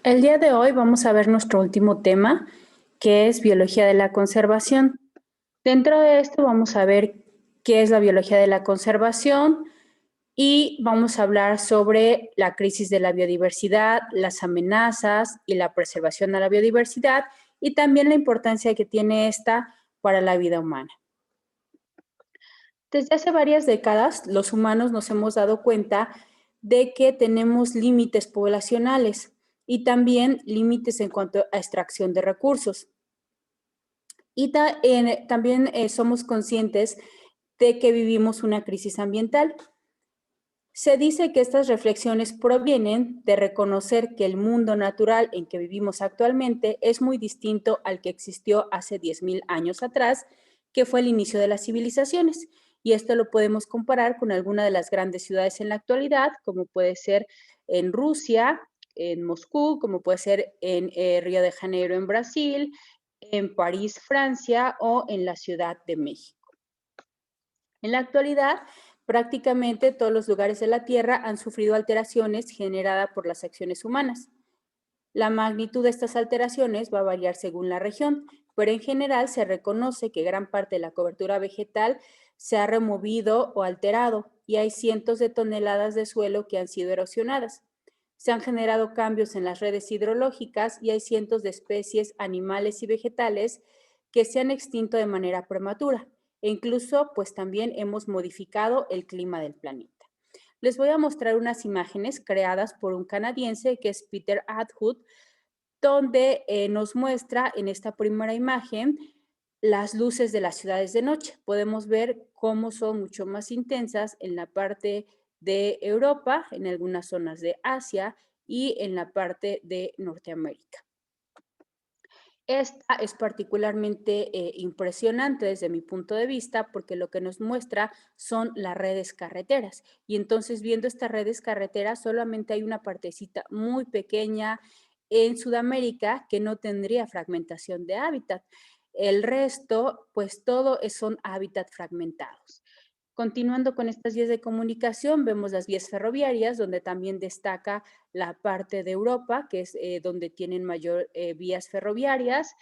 El día de hoy vamos a ver nuestro último tema, que es biología de la conservación. Dentro de esto vamos a ver qué es la biología de la conservación y vamos a hablar sobre la crisis de la biodiversidad, las amenazas y la preservación de la biodiversidad y también la importancia que tiene esta para la vida humana. Desde hace varias décadas, los humanos nos hemos dado cuenta de que tenemos límites poblacionales y también límites en cuanto a extracción de recursos. Y también somos conscientes de que vivimos una crisis ambiental. Se dice que estas reflexiones provienen de reconocer que el mundo natural en que vivimos actualmente es muy distinto al que existió hace 10.000 años atrás, que fue el inicio de las civilizaciones. Y esto lo podemos comparar con alguna de las grandes ciudades en la actualidad, como puede ser en Rusia, en Moscú, como puede ser en Río de Janeiro, en Brasil, en París, Francia, o en la Ciudad de México. En la actualidad, prácticamente todos los lugares de la Tierra han sufrido alteraciones generadas por las acciones humanas. La magnitud de estas alteraciones va a variar según la región, pero en general se reconoce que gran parte de la cobertura vegetal se ha removido o alterado y hay cientos de toneladas de suelo que han sido erosionadas. Se han generado cambios en las redes hidrológicas y hay cientos de especies animales y vegetales que se han extinto de manera prematura e incluso pues también hemos modificado el clima del planeta. Les voy a mostrar unas imágenes creadas por un canadiense que es Peter Atwood, donde nos muestra en esta primera imagen las luces de las ciudades de noche. Podemos ver cómo son mucho más intensas en la parte de Europa, en algunas zonas de Asia y en la parte de Norteamérica. Esta es particularmente impresionante desde mi punto de vista porque lo que nos muestra son las redes carreteras. Y entonces viendo estas redes carreteras solamente hay una partecita muy pequeña en Sudamérica que no tendría fragmentación de hábitat. El resto, pues todo son hábitat fragmentados. Continuando con estas vías de comunicación, vemos las vías ferroviarias, donde también destaca la parte de Europa, que es donde tienen mayor vías ferroviarias,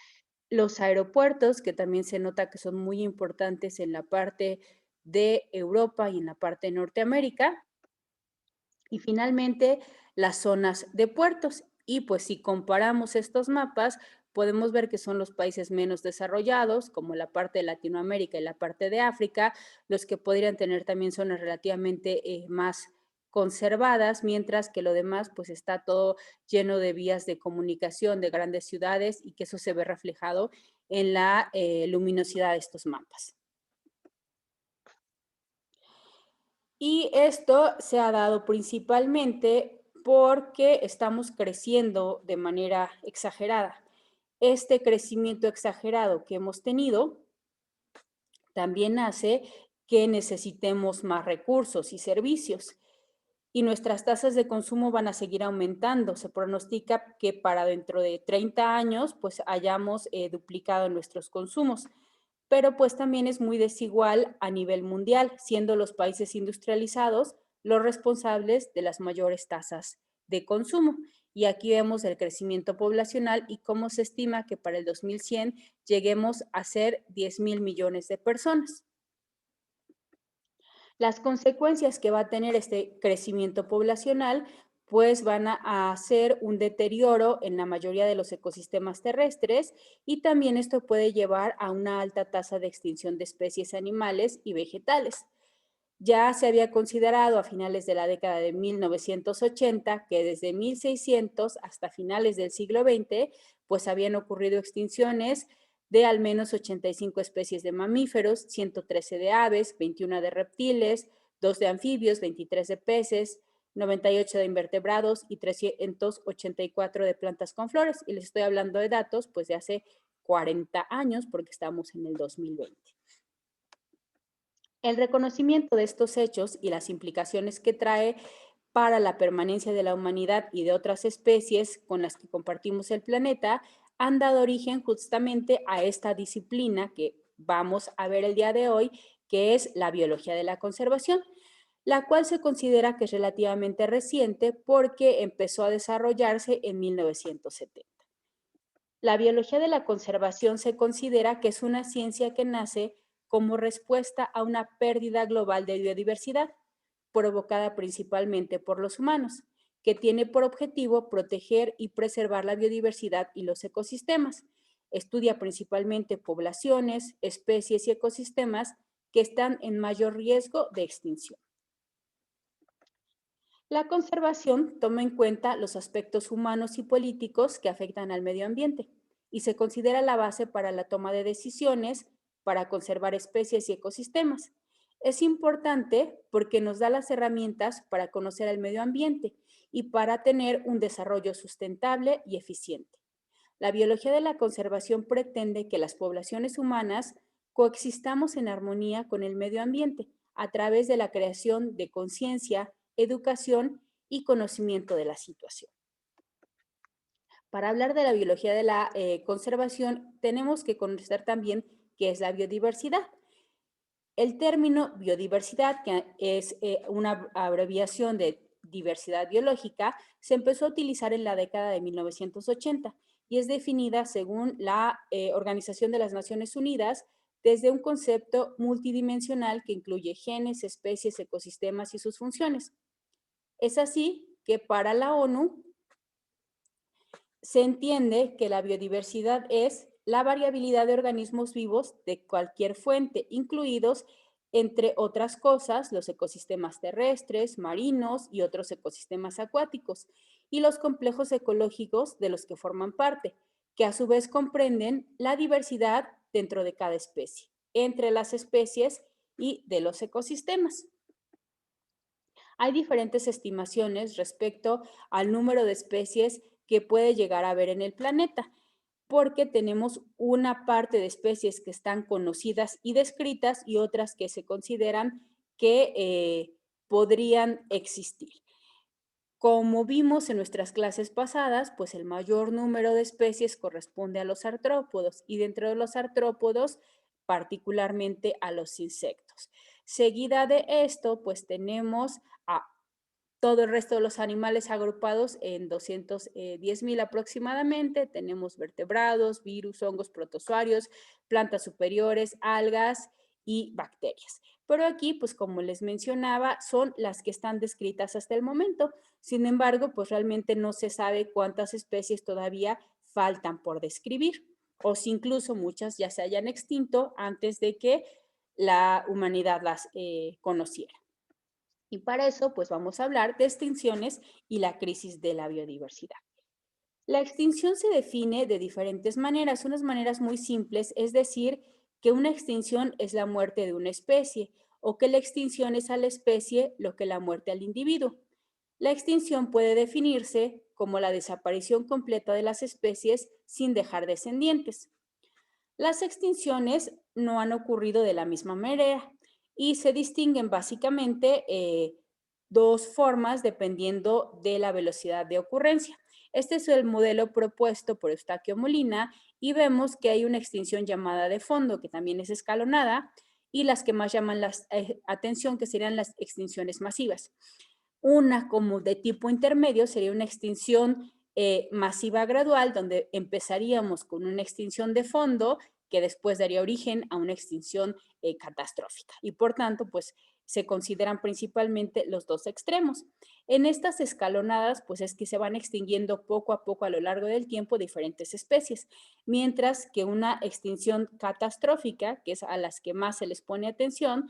los aeropuertos, que también se nota que son muy importantes en la parte de Europa y en la parte de Norteamérica, y finalmente las zonas de puertos. Y pues si comparamos estos mapas, podemos ver que son los países menos desarrollados, como la parte de Latinoamérica y la parte de África, los que podrían tener también zonas relativamente más conservadas, mientras que lo demás pues está todo lleno de vías de comunicación de grandes ciudades y que eso se ve reflejado en la luminosidad de estos mapas. Y esto se ha dado principalmente porque estamos creciendo de manera exagerada. Este crecimiento exagerado que hemos tenido también hace que necesitemos más recursos y servicios y nuestras tasas de consumo van a seguir aumentando. Se pronostica que para dentro de 30 años pues hayamos duplicado nuestros consumos, pero pues también es muy desigual a nivel mundial, siendo los países industrializados los responsables de las mayores tasas de consumo. Y aquí vemos el crecimiento poblacional y cómo se estima que para el 2100 lleguemos a ser 10.000 millones de personas. Las consecuencias que va a tener este crecimiento poblacional pues van a hacer un deterioro en la mayoría de los ecosistemas terrestres y también esto puede llevar a una alta tasa de extinción de especies animales y vegetales. Ya se había considerado a finales de la década de 1980 que desde 1600 hasta finales del siglo XX pues habían ocurrido extinciones de al menos 85 especies de mamíferos, 113 de aves, 21 de reptiles, 2 de anfibios, 23 de peces, 98 de invertebrados y 384 de plantas con flores. Y les estoy hablando de datos pues de hace 40 años porque estamos en el 2020. El reconocimiento de estos hechos y las implicaciones que trae para la permanencia de la humanidad y de otras especies con las que compartimos el planeta han dado origen justamente a esta disciplina que vamos a ver el día de hoy, que es la biología de la conservación. la cual se considera que es relativamente reciente porque empezó a desarrollarse en 1970. La biología de la conservación se considera que es una ciencia que nace como respuesta a una pérdida global de biodiversidad, provocada principalmente por los humanos, que tiene por objetivo proteger y preservar la biodiversidad y los ecosistemas. Estudia principalmente poblaciones, especies y ecosistemas que están en mayor riesgo de extinción. La conservación toma en cuenta los aspectos humanos y políticos que afectan al medio ambiente y se considera la base para la toma de decisiones para conservar especies y ecosistemas. Es importante porque nos da las herramientas para conocer el medio ambiente y para tener un desarrollo sustentable y eficiente. La biología de la conservación pretende que las poblaciones humanas coexistamos en armonía con el medio ambiente a través de la creación de conciencia, educación y conocimiento de la situación. Para hablar de la biología de la conservación, tenemos que conocer también qué es la biodiversidad. El término biodiversidad, que es una abreviación de diversidad biológica, se empezó a utilizar en la década de 1980 y es definida según la Organización de las Naciones Unidas desde un concepto multidimensional que incluye genes, especies, ecosistemas y sus funciones. Es así que para la ONU se entiende que la biodiversidad es la variabilidad de organismos vivos de cualquier fuente, incluidos, entre otras cosas, los ecosistemas terrestres, marinos y otros ecosistemas acuáticos, y los complejos ecológicos de los que forman parte, que a su vez comprenden la diversidad dentro de cada especie, entre las especies y de los ecosistemas. Hay diferentes estimaciones respecto al número de especies que puede llegar a haber en el planeta, porque tenemos una parte de especies que están conocidas y descritas y otras que se consideran que podrían existir. Como vimos en nuestras clases pasadas, pues el mayor número de especies corresponde a los artrópodos y dentro de los artrópodos, particularmente a los insectos. Seguida de esto, pues tenemos a todo el resto de los animales agrupados en 210,000 aproximadamente. Tenemos vertebrados, virus, hongos, protozoarios, plantas superiores, algas y bacterias. Pero aquí, pues como les mencionaba, son las que están descritas hasta el momento. Sin embargo, pues realmente no se sabe cuántas especies todavía faltan por describir o si incluso muchas ya se hayan extinto antes de que la humanidad las conociera. Y para eso, pues vamos a hablar de extinciones y la crisis de la biodiversidad. La extinción se define de diferentes maneras, unas maneras muy simples, es decir, que una extinción es la muerte de una especie o que la extinción es a la especie lo que la muerte al individuo. La extinción puede definirse como la desaparición completa de las especies sin dejar descendientes. Las extinciones no han ocurrido de la misma manera y se distinguen básicamente dos formas dependiendo de la velocidad de ocurrencia. Este es el modelo propuesto por Eustaquio Molina y vemos que hay una extinción llamada de fondo, que también es escalonada, y las que más llaman la atención, que serían las extinciones masivas. Una como de tipo intermedio sería una extinción masiva gradual, donde empezaríamos con una extinción de fondo que después daría origen a una extinción catastrófica. Y por tanto, pues se consideran principalmente los dos extremos. En estas escalonadas, pues es que se van extinguiendo poco a poco a lo largo del tiempo diferentes especies, mientras que una extinción catastrófica, que es a las que más se les pone atención,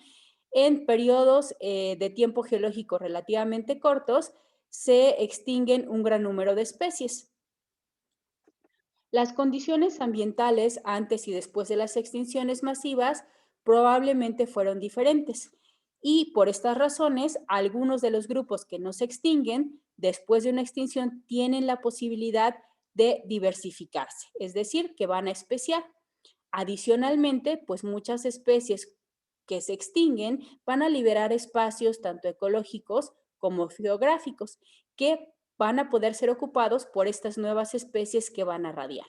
en periodos de tiempo geológico relativamente cortos, se extinguen un gran número de especies. Las condiciones ambientales antes y después de las extinciones masivas probablemente fueron diferentes y por estas razones algunos de los grupos que no se extinguen después de una extinción tienen la posibilidad de diversificarse, es decir, que van a especiar. Adicionalmente, pues muchas especies que se extinguen van a liberar espacios tanto ecológicos como geográficos que van a poder ser ocupados por estas nuevas especies que van a radiar.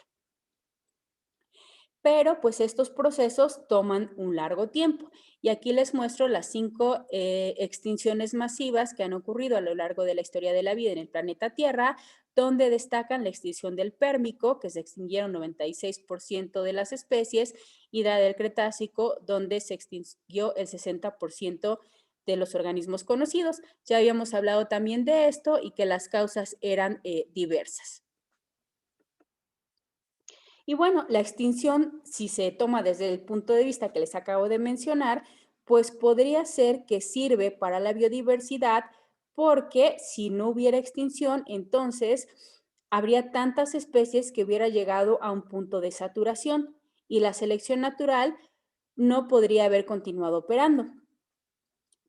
pero pues estos procesos toman un largo tiempo. Y aquí les muestro las 5 extinciones masivas que han ocurrido a lo largo de la historia de la vida en el planeta Tierra, donde destacan la extinción del Pérmico, que se extinguieron 96% de las especies, y la del Cretácico, donde se extinguió el 60% de los organismos conocidos. Ya habíamos hablado también de esto y que las causas eran diversas. Y bueno, la extinción, si se toma desde el punto de vista que les acabo de mencionar, pues podría ser que sirve para la biodiversidad porque si no hubiera extinción, entonces habría tantas especies que hubiera llegado a un punto de saturación y la selección natural no podría haber continuado operando.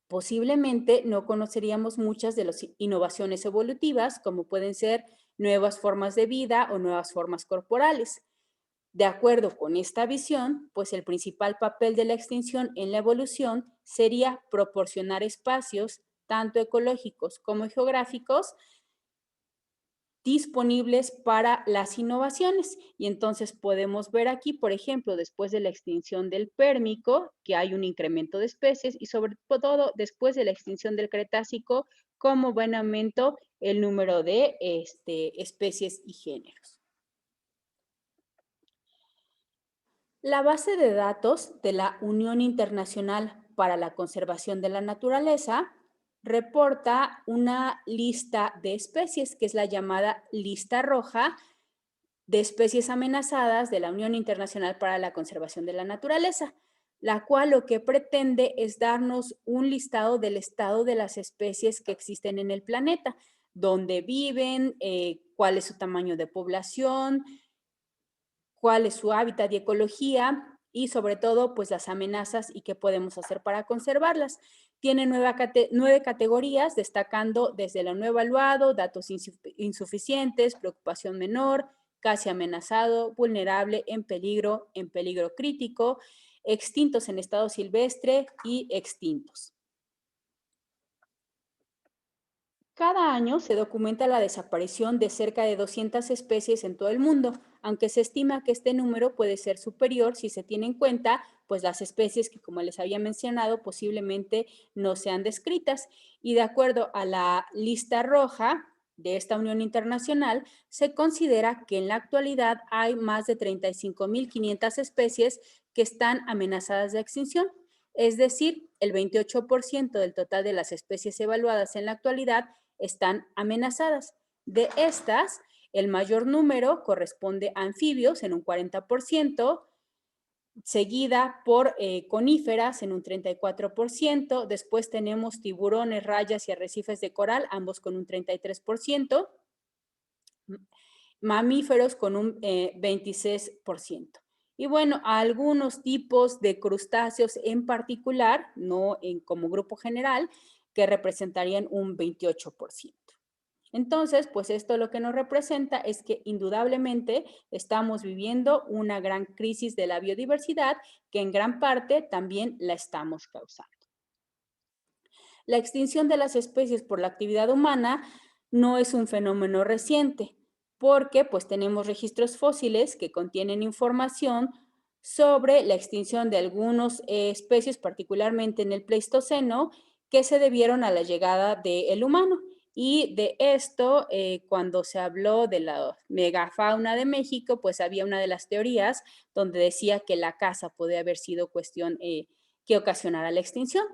Posiblemente no conoceríamos muchas de las innovaciones evolutivas, como pueden ser nuevas formas de vida o nuevas formas corporales. De acuerdo con esta visión, pues el principal papel de la extinción en la evolución sería proporcionar espacios, tanto ecológicos como geográficos, disponibles para las innovaciones. Y entonces podemos ver aquí, por ejemplo, después de la extinción del Pérmico, que hay un incremento de especies y sobre todo después de la extinción del Cretácico, como buen aumento el número de especies y géneros. La base de datos de la Unión Internacional para la Conservación de la Naturaleza reporta una lista de especies, que es la llamada lista roja de especies amenazadas de la Unión Internacional para la Conservación de la Naturaleza, la cual lo que pretende es darnos un listado del estado de las especies que existen en el planeta, dónde viven, cuál es su tamaño de población, cuál es su hábitat y ecología y sobre todo pues las amenazas y qué podemos hacer para conservarlas. Tiene 9 categorías, destacando desde lo no evaluado, datos insuficientes, preocupación menor, casi amenazado, vulnerable, en peligro crítico, extintos en estado silvestre y extintos. Cada año se documenta la desaparición de cerca de 200 especies en todo el mundo, aunque se estima que este número puede ser superior si se tiene en cuenta pues las especies que, como les había mencionado, posiblemente no sean descritas. Y de acuerdo a la lista roja de esta Unión Internacional, se considera que en la actualidad hay más de 35.500 especies que están amenazadas de extinción. Es decir, el 28% del total de las especies evaluadas en la actualidad están amenazadas. De estas, el mayor número corresponde a anfibios en un 40%, seguida por coníferas en un 34%, después tenemos tiburones, rayas y arrecifes de coral, ambos con un 33%, mamíferos con un 26%. Y bueno, algunos tipos de crustáceos en particular, no como grupo general, que representarían un 28%. Entonces, pues esto lo que nos representa es que indudablemente estamos viviendo una gran crisis de la biodiversidad que en gran parte también la estamos causando. La extinción de las especies por la actividad humana no es un fenómeno reciente, porque pues tenemos registros fósiles que contienen información sobre la extinción de algunas especies, particularmente en el Pleistoceno, que se debieron a la llegada del humano. Y de esto, cuando se habló de la megafauna de México, pues había una de las teorías donde decía que la caza podía haber sido cuestión que ocasionara la extinción.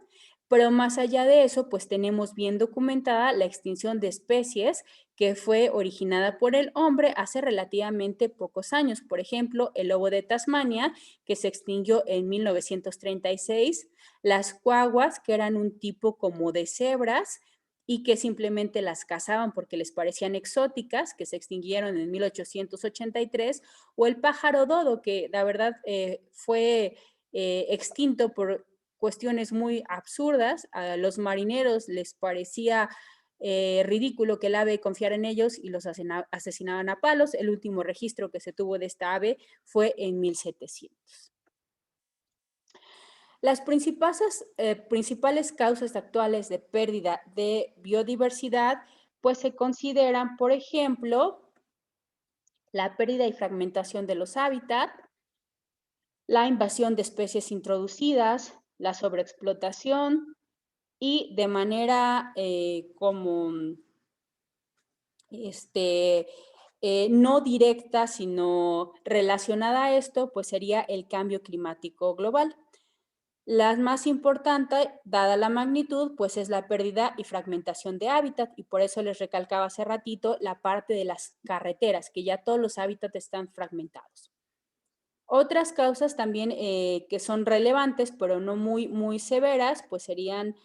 Pero más allá de eso, pues tenemos bien documentada la extinción de especies que fue originada por el hombre hace relativamente pocos años. Por ejemplo, el lobo de Tasmania, que se extinguió en 1936, las cuaguas, que eran un tipo como de cebras y que simplemente las cazaban porque les parecían exóticas, que se extinguieron en 1883, o el pájaro dodo, que la verdad fue extinto por cuestiones muy absurdas. A los marineros les parecía ridículo que el ave confiara en ellos y los asesinaban a palos. El último registro que se tuvo de esta ave fue en 1700. Las principales causas actuales de pérdida de biodiversidad pues se consideran, por ejemplo, la pérdida y fragmentación de los hábitats, la invasión de especies introducidas, la sobreexplotación y de manera este, no directa, sino relacionada a esto, pues sería el cambio climático global. La más importante, dada la magnitud, pues es la pérdida y fragmentación de hábitat, y por eso les recalcaba hace ratito la parte de las carreteras, que ya todos los hábitats están fragmentados. Otras causas también que son relevantes, pero no muy severas, pues serían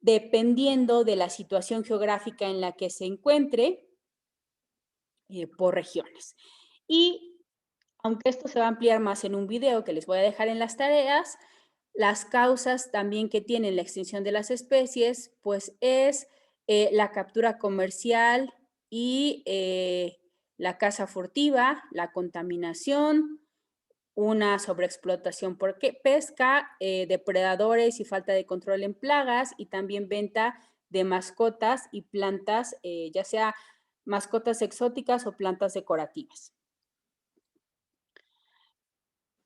dependiendo de la situación geográfica en la que se encuentre por regiones. Y aunque esto se va a ampliar más en un video que les voy a dejar en las tareas, las causas también que tienen la extinción de las especies, pues es la captura comercial y la caza furtiva, la contaminación, una sobreexplotación por pesca, depredadores y falta de control en plagas y también venta de mascotas y plantas, ya sea mascotas exóticas o plantas decorativas.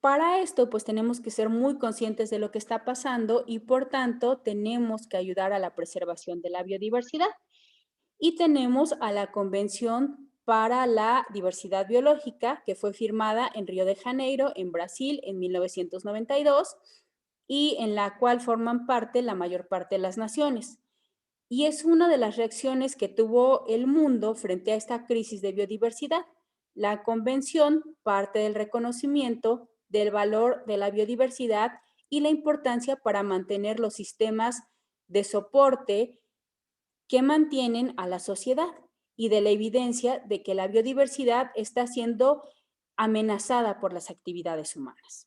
Para esto, pues tenemos que ser muy conscientes de lo que está pasando y por tanto tenemos que ayudar a la preservación de la biodiversidad. Y tenemos a la Convención para la Diversidad Biológica, que fue firmada en Río de Janeiro, en Brasil, en 1992, y en la cual forman parte la mayor parte de las naciones. Y es una de las reacciones que tuvo el mundo frente a esta crisis de biodiversidad. La convención parte del reconocimiento del valor de la biodiversidad y la importancia para mantener los sistemas de soporte que mantienen a la sociedad y de la evidencia de que la biodiversidad está siendo amenazada por las actividades humanas.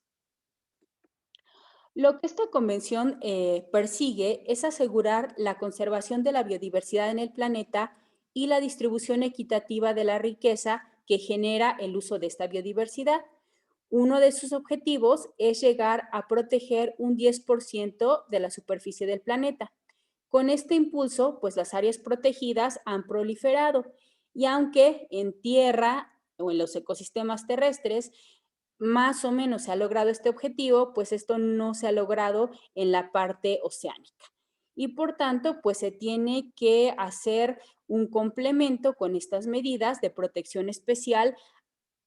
Lo que esta convención persigue es asegurar la conservación de la biodiversidad en el planeta y la distribución equitativa de la riqueza que genera el uso de esta biodiversidad. Uno de sus objetivos es llegar a proteger un 10% de la superficie del planeta. Con este impulso, pues las áreas protegidas han proliferado y aunque en tierra o en los ecosistemas terrestres más o menos se ha logrado este objetivo, pues esto no se ha logrado en la parte oceánica. Y por tanto, pues se tiene que hacer un complemento con estas medidas de protección especial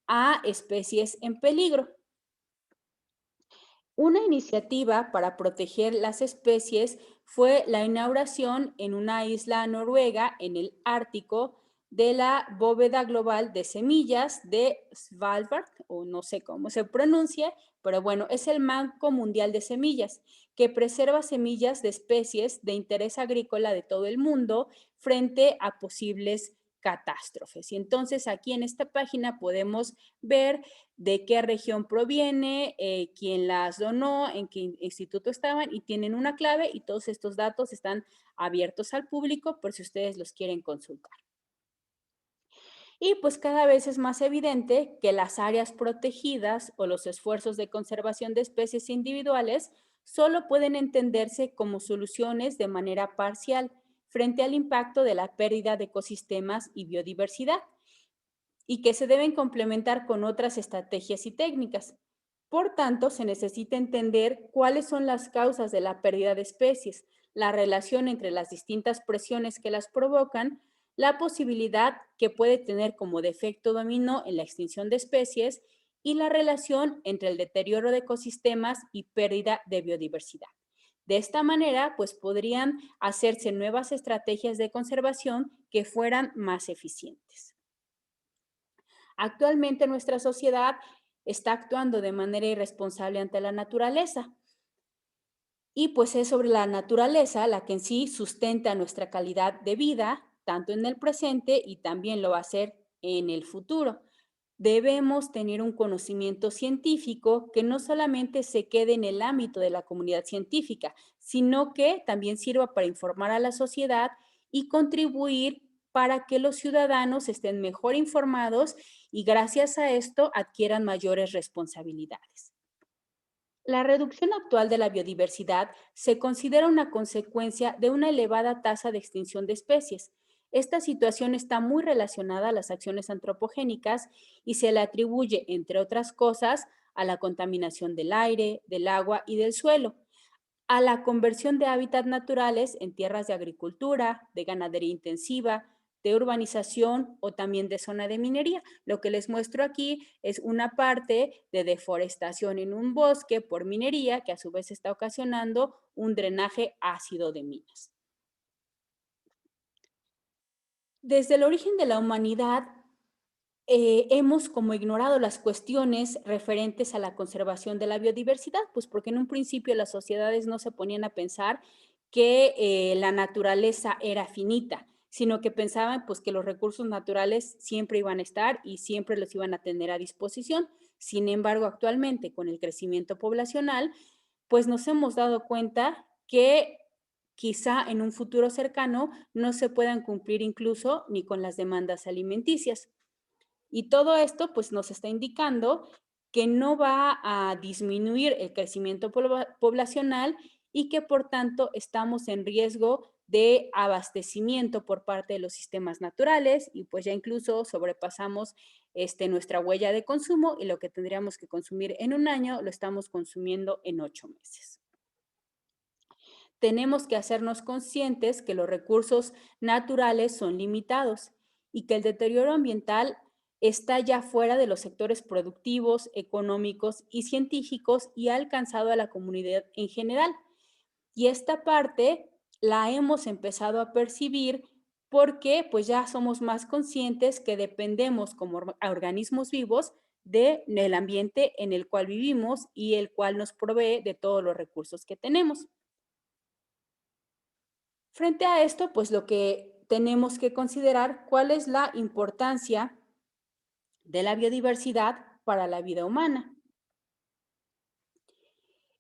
a especies en peligro. Una iniciativa para proteger las especies fue la inauguración en una isla noruega en el Ártico de la bóveda global de semillas de Svalbard, o no sé cómo se pronuncia, pero bueno, es el Banco Mundial de Semillas, que preserva semillas de especies de interés agrícola de todo el mundo frente a posibles catástrofes. Y entonces aquí en esta página podemos ver de qué región proviene, quién las donó, en qué instituto estaban y tienen una clave y todos estos datos están abiertos al público por si ustedes los quieren consultar. Y pues cada vez es más evidente que las áreas protegidas o los esfuerzos de conservación de especies individuales solo pueden entenderse como soluciones de manera parcial frente al impacto de la pérdida de ecosistemas y biodiversidad y que se deben complementar con otras estrategias y técnicas. Por tanto, se necesita entender cuáles son las causas de la pérdida de especies, la relación entre las distintas presiones que las provocan, la posibilidad que puede tener como defecto dominó en la extinción de especies y la relación entre el deterioro de ecosistemas y pérdida de biodiversidad. De esta manera, pues podrían hacerse nuevas estrategias de conservación que fueran más eficientes. Actualmente nuestra sociedad está actuando de manera irresponsable ante la naturaleza. Y pues es sobre la naturaleza la que en sí sustenta nuestra calidad de vida, tanto en el presente y también lo va a hacer en el futuro. Debemos tener un conocimiento científico que no solamente se quede en el ámbito de la comunidad científica, sino que también sirva para informar a la sociedad y contribuir para que los ciudadanos estén mejor informados y gracias a esto adquieran mayores responsabilidades. La reducción actual de la biodiversidad se considera una consecuencia de una elevada tasa de extinción de especies. Esta situación está muy relacionada a las acciones antropogénicas y se le atribuye, entre otras cosas, a la contaminación del aire, del agua y del suelo, a la conversión de hábitats naturales en tierras de agricultura, de ganadería intensiva, de urbanización o también de zona de minería. Lo que les muestro aquí es una parte de deforestación en un bosque por minería que a su vez está ocasionando un drenaje ácido de minas. Desde el origen de la humanidad, hemos como ignorado las cuestiones referentes a la conservación de la biodiversidad, pues porque en un principio las sociedades no se ponían a pensar que la naturaleza era finita, sino que pensaban pues que los recursos naturales siempre iban a estar y siempre los iban a tener a disposición. Sin embargo, actualmente con el crecimiento poblacional, pues nos hemos dado cuenta que quizá en un futuro cercano no se puedan cumplir incluso ni con las demandas alimenticias. Y todo esto pues nos está indicando que no va a disminuir el crecimiento poblacional y que por tanto estamos en riesgo de abastecimiento por parte de los sistemas naturales y pues ya incluso sobrepasamos nuestra huella de consumo y lo que tendríamos que consumir en un año lo estamos consumiendo en 8 meses. Tenemos que hacernos conscientes que los recursos naturales son limitados y que el deterioro ambiental está ya fuera de los sectores productivos, económicos y científicos y ha alcanzado a la comunidad en general. Y esta parte la hemos empezado a percibir porque pues ya somos más conscientes que dependemos como organismos vivos del ambiente en el cual vivimos y el cual nos provee de todos los recursos que tenemos. Frente a esto, pues lo que tenemos que considerar cuál es la importancia de la biodiversidad para la vida humana.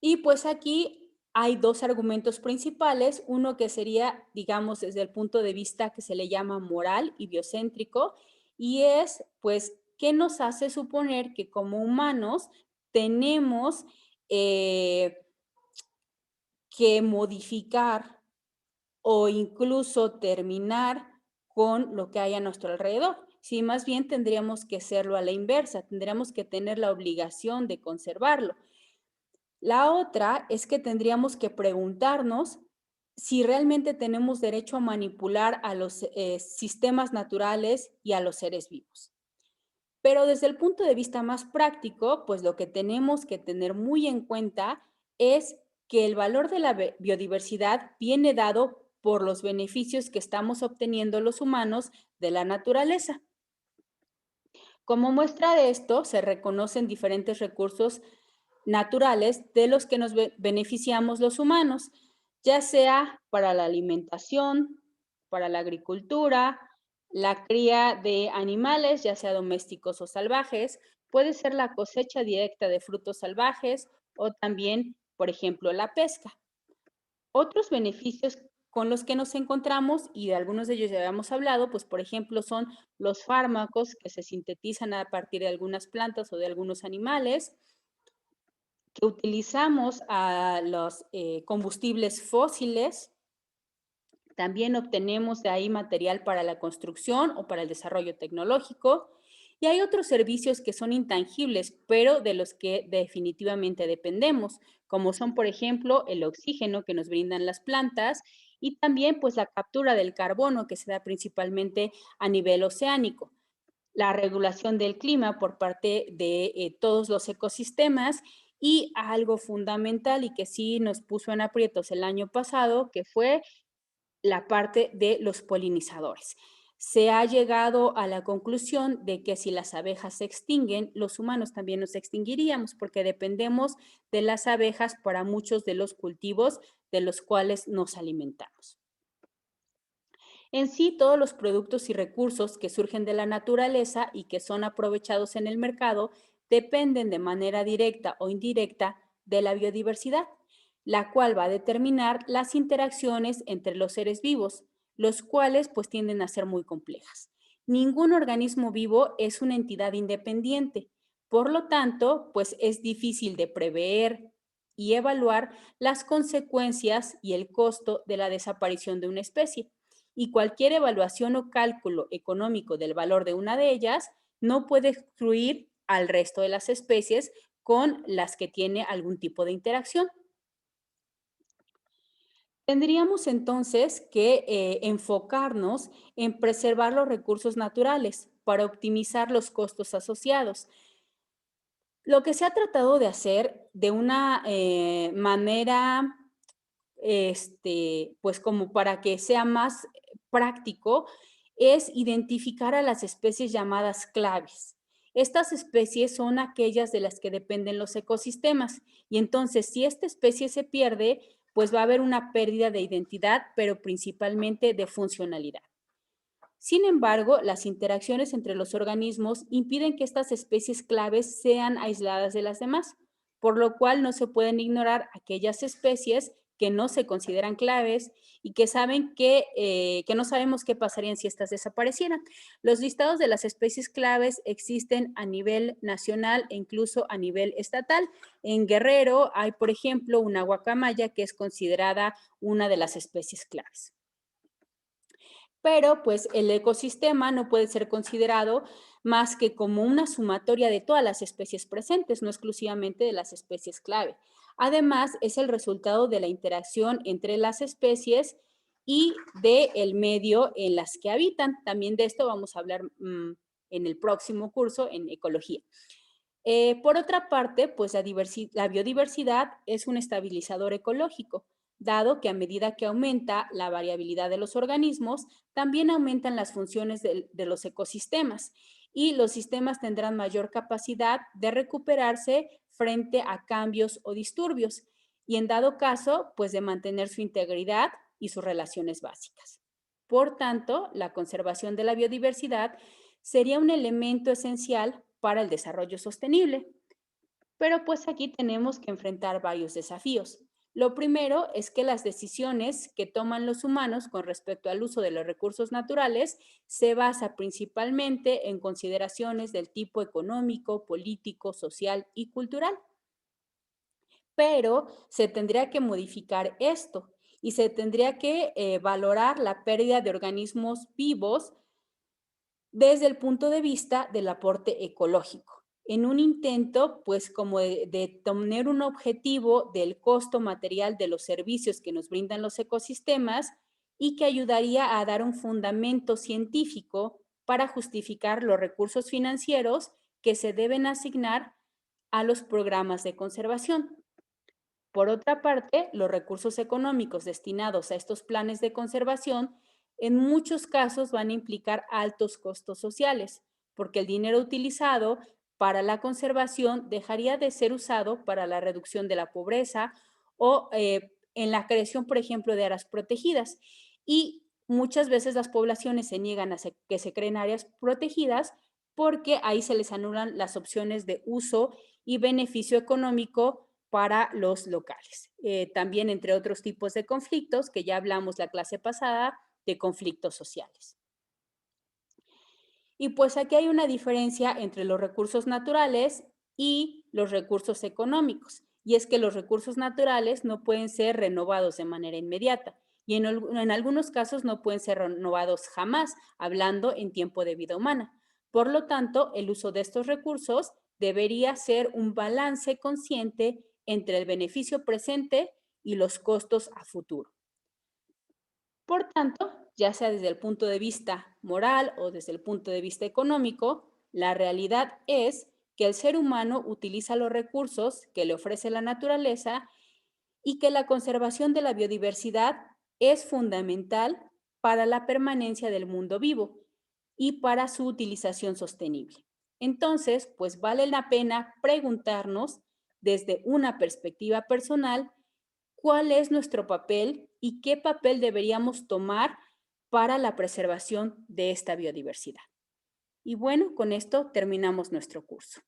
Y pues aquí hay dos argumentos principales, uno que sería, digamos, desde el punto de vista que se le llama moral y biocéntrico, y es, pues, ¿qué nos hace suponer que como humanos tenemos que modificar o incluso terminar con lo que hay a nuestro alrededor? Sí, más bien tendríamos que hacerlo a la inversa, tendríamos que tener la obligación de conservarlo. La otra es que tendríamos que preguntarnos si realmente tenemos derecho a manipular a los sistemas naturales y a los seres vivos. Pero desde el punto de vista más práctico, pues lo que tenemos que tener muy en cuenta es que el valor de la biodiversidad viene dado por los beneficios que estamos obteniendo los humanos de la naturaleza. Como muestra de esto, se reconocen diferentes recursos naturales de los que nos beneficiamos los humanos, ya sea para la alimentación, para la agricultura, la cría de animales, ya sea domésticos o salvajes, puede ser la cosecha directa de frutos salvajes o también, por ejemplo, la pesca. Otros beneficios con los que nos encontramos, y de algunos de ellos ya habíamos hablado, pues por ejemplo son los fármacos que se sintetizan a partir de algunas plantas o de algunos animales, que utilizamos a los combustibles fósiles, también obtenemos de ahí material para la construcción o para el desarrollo tecnológico. Y hay otros servicios que son intangibles, pero de los que definitivamente dependemos, como son, por ejemplo, el oxígeno que nos brindan las plantas y también pues la captura del carbono que se da principalmente a nivel oceánico, la regulación del clima por parte de todos los ecosistemas y algo fundamental y que sí nos puso en aprietos el año pasado, que fue la parte de los polinizadores. Se ha llegado a la conclusión de que si las abejas se extinguen, los humanos también nos extinguiríamos porque dependemos de las abejas para muchos de los cultivos de los cuales nos alimentamos. En sí, todos los productos y recursos que surgen de la naturaleza y que son aprovechados en el mercado dependen de manera directa o indirecta de la biodiversidad, la cual va a determinar las interacciones entre los seres vivos, los cuales pues tienden a ser muy complejas. Ningún organismo vivo es una entidad independiente, por lo tanto, pues es difícil de prever y evaluar las consecuencias y el costo de la desaparición de una especie, y cualquier evaluación o cálculo económico del valor de una de ellas no puede excluir al resto de las especies con las que tiene algún tipo de interacción. Tendríamos entonces que enfocarnos en preservar los recursos naturales para optimizar los costos asociados. Lo que se ha tratado de hacer de una manera, pues como para que sea más práctico, es identificar a las especies llamadas claves. Estas especies son aquellas de las que dependen los ecosistemas y entonces si esta especie se pierde, pues va a haber una pérdida de identidad, pero principalmente de funcionalidad. Sin embargo, las interacciones entre los organismos impiden que estas especies claves sean aisladas de las demás, por lo cual no se pueden ignorar aquellas especies que no se consideran claves y que no sabemos qué pasarían si estas desaparecieran. Los listados de las especies claves existen a nivel nacional e incluso a nivel estatal. En Guerrero hay, por ejemplo, una guacamaya que es considerada una de las especies claves. Pero pues el ecosistema no puede ser considerado más que como una sumatoria de todas las especies presentes, no exclusivamente de las especies clave. Además, es el resultado de la interacción entre las especies y del medio en las que habitan. También de esto vamos a hablar en el próximo curso en ecología. Por otra parte, pues la biodiversidad es un estabilizador ecológico, dado que a medida que aumenta la variabilidad de los organismos, también aumentan las funciones de los ecosistemas y los sistemas tendrán mayor capacidad de recuperarse frente a cambios o disturbios y en dado caso, pues de mantener su integridad y sus relaciones básicas. Por tanto, la conservación de la biodiversidad sería un elemento esencial para el desarrollo sostenible. Pero pues aquí tenemos que enfrentar varios desafíos. Lo primero es que las decisiones que toman los humanos con respecto al uso de los recursos naturales se basa principalmente en consideraciones del tipo económico, político, social y cultural. Pero se tendría que modificar esto y se tendría que valorar la pérdida de organismos vivos desde el punto de vista del aporte ecológico, en un intento, pues, como de tener un objetivo del costo material de los servicios que nos brindan los ecosistemas y que ayudaría a dar un fundamento científico para justificar los recursos financieros que se deben asignar a los programas de conservación. Por otra parte, los recursos económicos destinados a estos planes de conservación en muchos casos van a implicar altos costos sociales, porque el dinero utilizado para la conservación dejaría de ser usado para la reducción de la pobreza o en la creación, por ejemplo, de áreas protegidas. Y muchas veces las poblaciones se niegan a que se creen áreas protegidas porque ahí se les anulan las opciones de uso y beneficio económico para los locales. También entre otros tipos de conflictos que ya hablamos la clase pasada, de conflictos sociales. Y pues aquí hay una diferencia entre los recursos naturales y los recursos económicos. Y es que los recursos naturales no pueden ser renovados de manera inmediata y en algunos casos no pueden ser renovados jamás, hablando en tiempo de vida humana. Por lo tanto, el uso de estos recursos debería ser un balance consciente entre el beneficio presente y los costos a futuro. Por tanto, ya sea desde el punto de vista moral o desde el punto de vista económico, la realidad es que el ser humano utiliza los recursos que le ofrece la naturaleza y que la conservación de la biodiversidad es fundamental para la permanencia del mundo vivo y para su utilización sostenible. Entonces, pues vale la pena preguntarnos desde una perspectiva personal cuál es nuestro papel y qué papel deberíamos tomar para la preservación de esta biodiversidad. Y bueno, con esto terminamos nuestro curso.